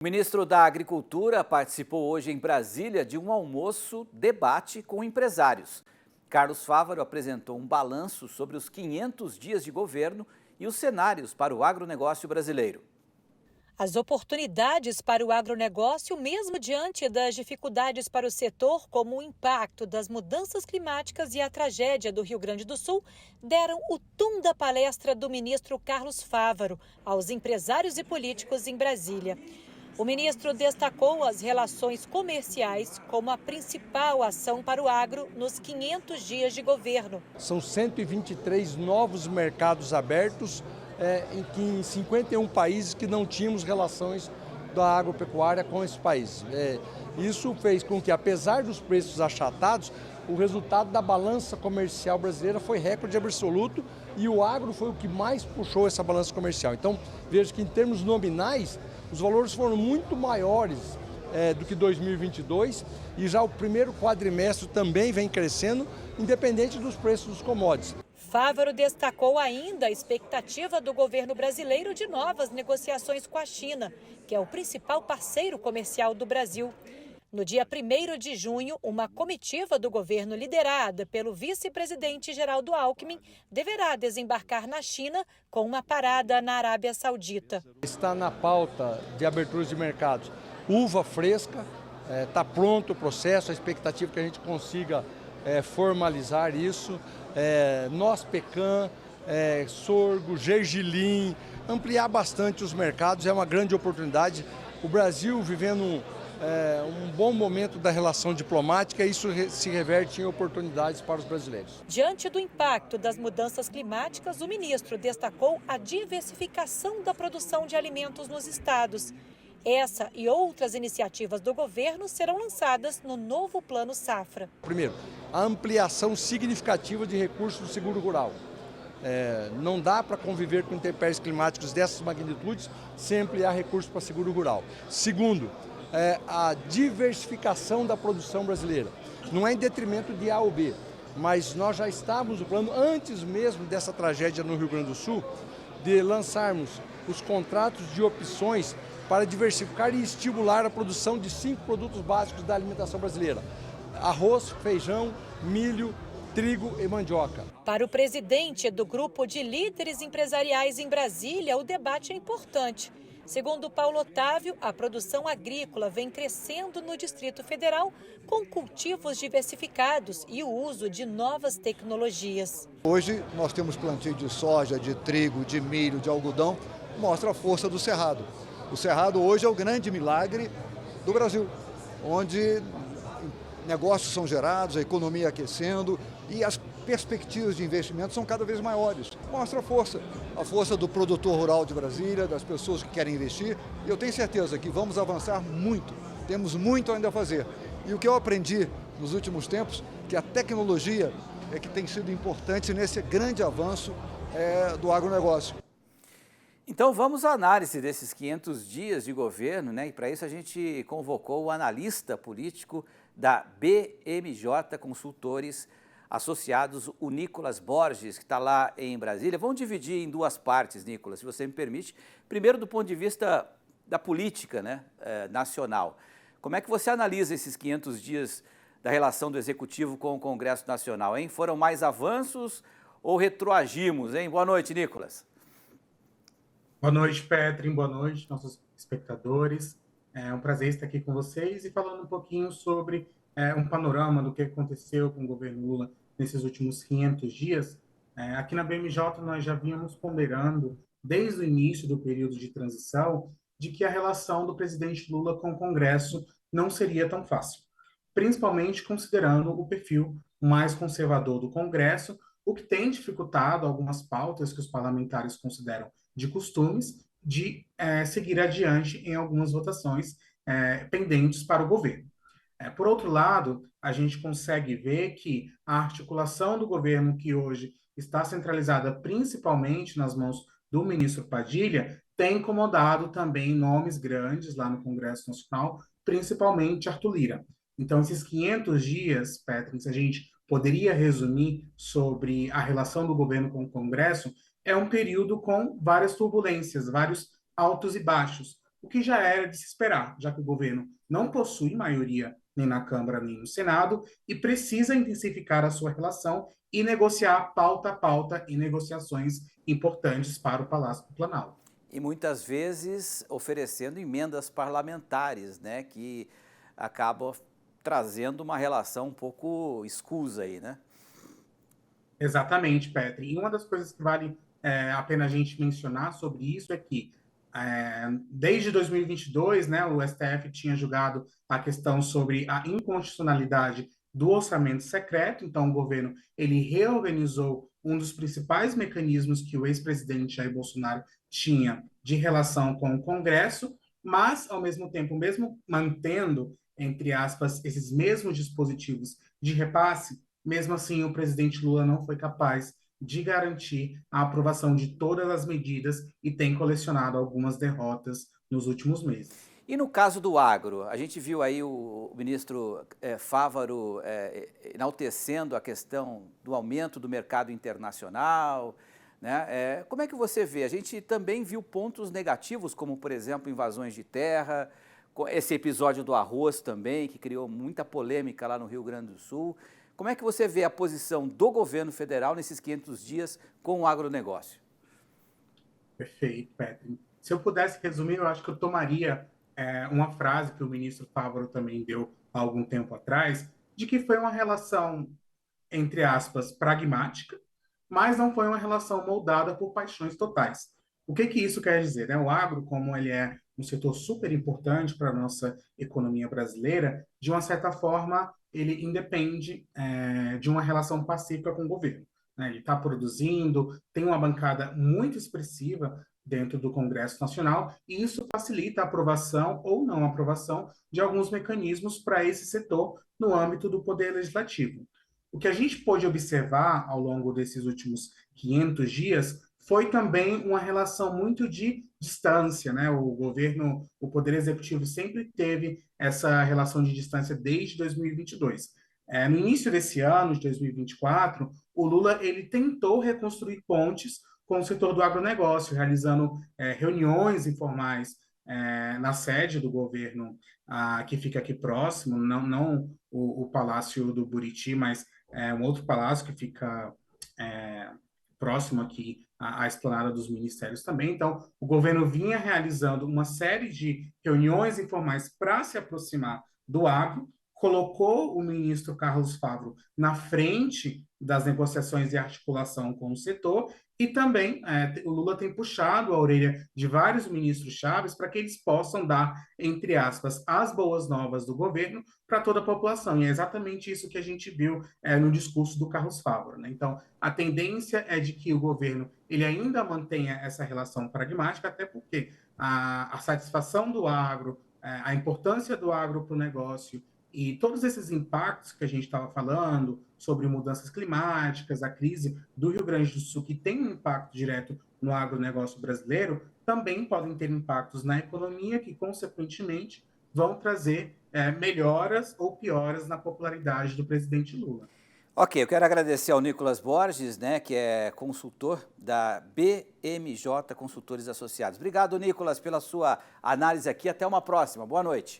O ministro da Agricultura participou hoje em Brasília de um almoço-debate com empresários. Carlos Fávaro apresentou um balanço sobre os 500 dias de governo e os cenários para o agronegócio brasileiro. As oportunidades para o agronegócio, mesmo diante das dificuldades para o setor, como o impacto das mudanças climáticas e a tragédia do Rio Grande do Sul, deram o tom da palestra do ministro Carlos Fávaro aos empresários e políticos em Brasília. O ministro destacou as relações comerciais como a principal ação para o agro nos 500 dias de governo. São 123 novos mercados abertos em 51 países que não tínhamos relações da agropecuária com esses países. Isso fez com que, apesar dos preços achatados, o resultado da balança comercial brasileira foi recorde absoluto e o agro foi o que mais puxou essa balança comercial. Então, vejo que em termos nominais, os valores foram muito maiores do que 2022 e já o primeiro quadrimestre também vem crescendo, independente dos preços dos commodities. Fávaro destacou ainda a expectativa do governo brasileiro de novas negociações com a China, que é o principal parceiro comercial do Brasil. No dia 1º de junho, uma comitiva do governo liderada pelo vice-presidente Geraldo Alckmin deverá desembarcar na China com uma parada na Arábia Saudita. Está na pauta de abertura de mercados uva fresca, está pronto o processo, a expectativa é que a gente consiga formalizar isso, noz pecan, sorgo, gergelim, ampliar bastante os mercados, é uma grande oportunidade. O Brasil vivendo um bom momento da relação diplomática, isso se reverte em oportunidades para os brasileiros. Diante do impacto das mudanças climáticas, o ministro destacou a diversificação da produção de alimentos nos estados. Essa e outras iniciativas do governo serão lançadas no novo Plano Safra. Primeiro, a ampliação significativa de recursos do seguro rural. Não dá para conviver com intempéries climáticos dessas magnitudes sem ampliar recursos para seguro rural. Segundo, a diversificação da produção brasileira. Não é em detrimento de A ou B, mas nós já estávamos no plano, antes mesmo dessa tragédia no Rio Grande do Sul, de lançarmos os contratos de opções para diversificar e estimular a produção de 5 produtos básicos da alimentação brasileira: arroz, feijão, milho, trigo e mandioca. Para o presidente do grupo de líderes empresariais em Brasília, o debate é importante. Segundo Paulo Otávio, a produção agrícola vem crescendo no Distrito Federal com cultivos diversificados e o uso de novas tecnologias. Hoje nós temos plantio de soja, de trigo, de milho, de algodão, mostra a força do Cerrado. O Cerrado hoje é o grande milagre do Brasil, onde negócios são gerados, a economia aquecendo e as perspectivas de investimento são cada vez maiores. Mostra a força do produtor rural de Brasília, das pessoas que querem investir. E eu tenho certeza que vamos avançar muito, temos muito ainda a fazer. E o que eu aprendi nos últimos tempos, que a tecnologia é que tem sido importante nesse grande avanço do agronegócio. Então vamos à análise desses 500 dias de governo, né? E para isso a gente convocou o analista político da BMJ Consultores Associados, o Nicolas Borges, que está lá em Brasília. Vamos dividir em duas partes, Nicolas, se você me permite. Primeiro, do ponto de vista da política, né, nacional. Como é que você analisa esses 500 dias da relação do Executivo com o Congresso Nacional, hein? Foram mais avanços ou retroagimos, hein? Boa noite, Nicolas. Boa noite, Petrin. Boa noite, nossos espectadores. É um prazer estar aqui com vocês e falando um pouquinho sobre um panorama do que aconteceu com o governo Lula nesses últimos 500 dias. Aqui na BMJ nós já vínhamos ponderando, desde o início do período de transição, de que a relação do presidente Lula com o Congresso não seria tão fácil, principalmente considerando o perfil mais conservador do Congresso, o que tem dificultado algumas pautas que os parlamentares consideram de costumes de seguir adiante em algumas votações pendentes para o governo. Por outro lado, a gente consegue ver que a articulação do governo, que hoje está centralizada principalmente nas mãos do ministro Padilha, tem incomodado também nomes grandes lá no Congresso Nacional, principalmente Arthur Lira. Então, esses 500 dias, Petrin, se a gente poderia resumir sobre a relação do governo com o Congresso, é um período com várias turbulências, vários altos e baixos, o que já era de se esperar, já que o governo não possui maioria nem na Câmara nem no Senado e precisa intensificar a sua relação e negociar pauta a pauta em negociações importantes para o Palácio do Planalto. E muitas vezes oferecendo emendas parlamentares, né, que acabam trazendo uma relação um pouco escusa aí, né? Exatamente, Petri. E uma das coisas que vale a pena a gente mencionar sobre isso é que, desde 2022, né, o STF tinha julgado a questão sobre a inconstitucionalidade do orçamento secreto. Então, o governo ele reorganizou um dos principais mecanismos que o ex-presidente Jair Bolsonaro tinha de relação com o Congresso, mas, ao mesmo tempo, mesmo mantendo, entre aspas, esses mesmos dispositivos de repasse, mesmo assim, o presidente Lula não foi capaz de garantir a aprovação de todas as medidas e tem colecionado algumas derrotas nos últimos meses. E no caso do agro, a gente viu aí o ministro Fávaro enaltecendo a questão do aumento do mercado internacional, né? Como é que você vê? A gente também viu pontos negativos, como, por exemplo, invasões de terra, esse episódio do arroz também, que criou muita polêmica lá no Rio Grande do Sul. Como é que você vê a posição do governo federal nesses 500 dias com o agronegócio? Perfeito, Petri. Se eu pudesse resumir, eu acho que eu tomaria uma frase que o ministro Fávaro também deu há algum tempo atrás, de que foi uma relação, entre aspas, pragmática, mas não foi uma relação moldada por paixões totais. O que isso quer dizer? Né? O agro, como ele é um setor super importante para a nossa economia brasileira, de uma certa forma, ele independe de uma relação pacífica com o governo. Né? Ele está produzindo, tem uma bancada muito expressiva dentro do Congresso Nacional, e isso facilita a aprovação ou não aprovação de alguns mecanismos para esse setor no âmbito do Poder Legislativo. O que a gente pôde observar ao longo desses últimos 500 dias foi também uma relação muito de distância, né? O governo, o Poder Executivo sempre teve essa relação de distância desde 2022. No início desse ano, de 2024, o Lula ele tentou reconstruir pontes com o setor do agronegócio, realizando reuniões informais na sede do governo, que fica aqui próximo, não o Palácio do Buriti, mas um outro palácio que fica próximo aqui à esplanada dos ministérios também. Então, o governo vinha realizando uma série de reuniões informais para se aproximar do agro, colocou o ministro Carlos Fávaro na frente das negociações e articulação com o setor, e também o Lula tem puxado a orelha de vários ministros chaves para que eles possam dar, entre aspas, as boas novas do governo para toda a população. E é exatamente isso que a gente viu no discurso do Carlos Fávaro. Né? Então, a tendência é de que o governo ele ainda mantenha essa relação pragmática, até porque a satisfação do agro, a importância do agro para o negócio e todos esses impactos que a gente estava falando sobre mudanças climáticas, a crise do Rio Grande do Sul, que tem um impacto direto no agronegócio brasileiro, também podem ter impactos na economia que, consequentemente, vão trazer melhoras ou pioras na popularidade do presidente Lula. Ok, eu quero agradecer ao Nicolas Borges, né, que é consultor da BMJ Consultores Associados. Obrigado, Nicolas, pela sua análise aqui. Até uma próxima. Boa noite.